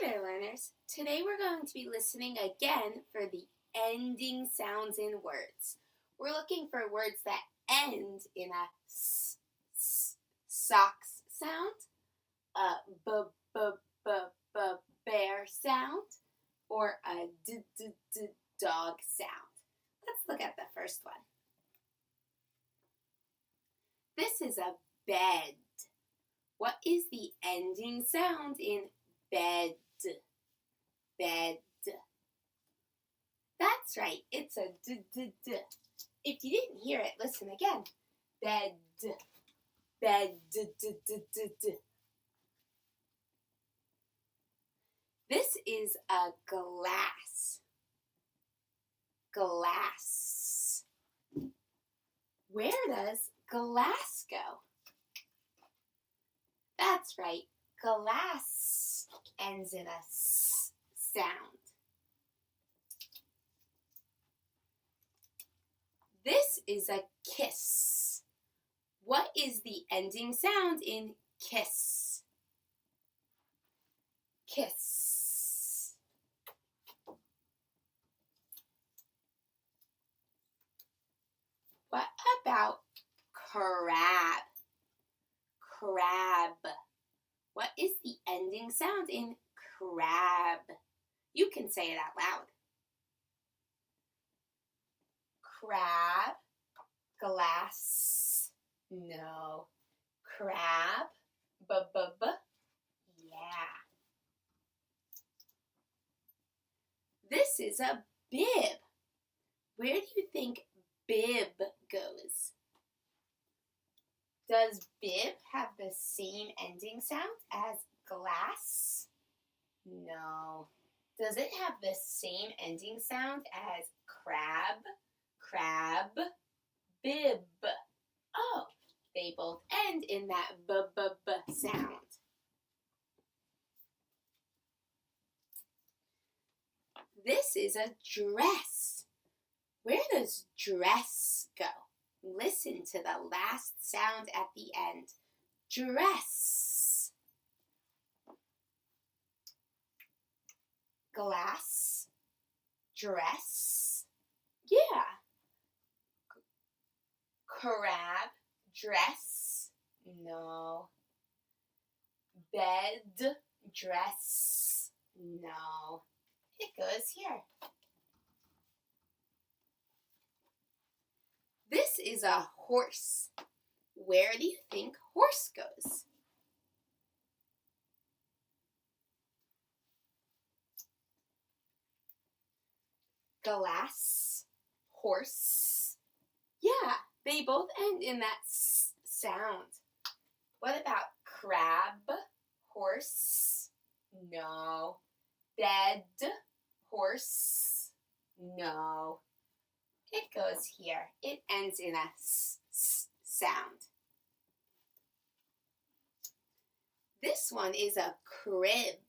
there, learners. Today we're going to be listening again for the ending sounds in words. We're looking for words that end in a socks sound, a bear sound, or a dog sound. Let's look at the first one. This is a bed. What is the ending sound in bed? Bed. That's right, it's a d. If you didn't hear it, listen again. Bed. Bed. This is a glass. Glass. Where does glass go? That's right, glass ends in a s sound. This is a kiss. What is the ending sound in kiss? Kiss. What about crab? Crab. What is the ending sound in crab? You can say it out loud. Crab. Glass. No. Crab. Yeah. This is a bib. Where do you think bib goes? Does bib have the same ending sound as glass? No. Does it have the same ending sound as crab? Crab, bib. Oh, they both end in that b sound. This is a dress. Where does dress go? Listen to the last sound at the end. Dress. Glass. Dress. Yeah. Crab. Dress. No. Bed. Dress. No. It goes here. This is a horse. Where do you think horse goes? Glass, horse. Yeah, they both end in that s sound. What about crab, horse? No. Bed, horse? No. It goes here. It ends in a s sound. This one is a crib.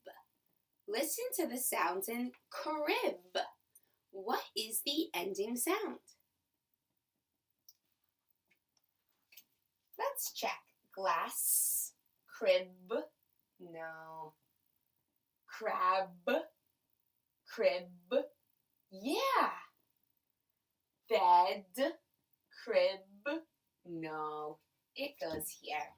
Listen to the sounds in crib. What is the ending sound? Let's check. Glass, crib, no. Crab, crib, yeah. Bed, crib, no. It goes here.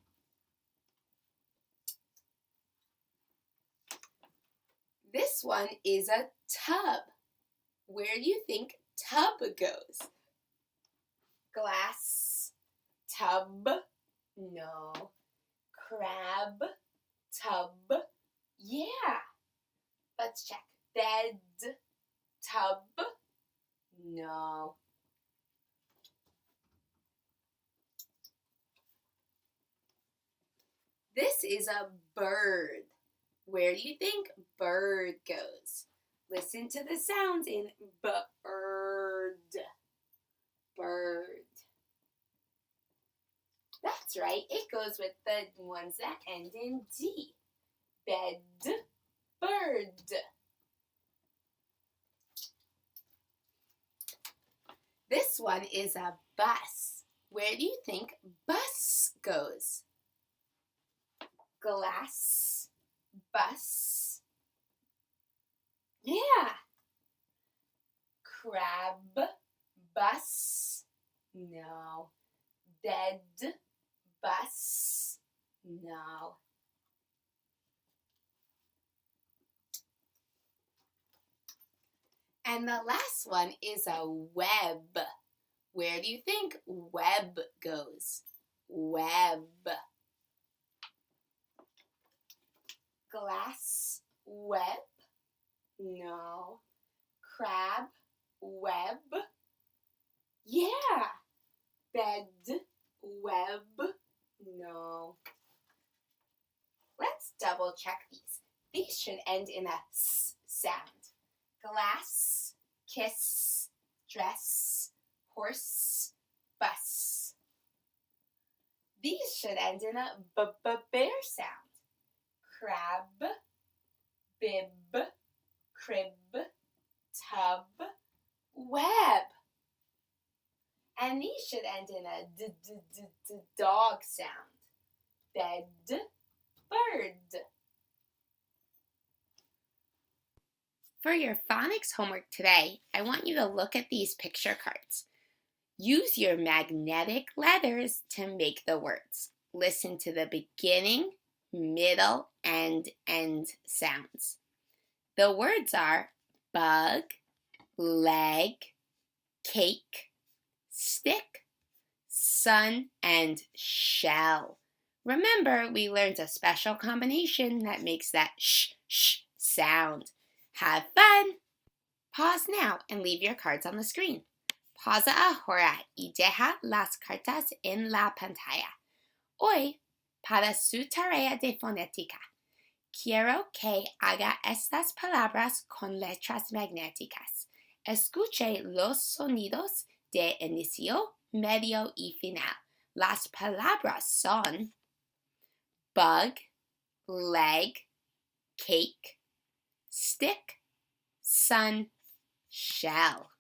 This one is a tub. Where do you think tub goes? Glass, tub, no. Crab, tub, yeah. Let's check. Bed, tub, no. This is a bird. Where do you think bird goes? Listen to the sounds in bird. Bird. That's right, it goes with the ones that end in D. Bed, bird. This one is a bus. Where do you think bus goes? Glass, bus, Yeah. Crab bus. No. Bed bus. No. And the last one is a web. Where do you think web goes? Web. Glass web? No. Crab web? Yeah. Bed web? No. Let's double check these. These should end in a s sound. Glass, kiss, dress, horse, bus. These should end in a bear sound. Crab, bib, crib, tub, web. And these should end in a dog sound. Bed, bird. For your phonics homework today, I want you to look at these picture cards. Use your magnetic letters to make the words. Listen to the beginning, middle, and end sounds. The words are bug, leg, cake, stick, sun, and shell. Remember, we learned a special combination that makes that sh sound. Have fun! Pause now and leave your cards on the screen. Pausa ahora y deja las cartas en la pantalla. Hoy, para su tarea de fonética, quiero que haga estas palabras con letras magnéticas. Escuche los sonidos de inicio, medio y final. Las palabras son bug, leg, cake, stick, sun, shell.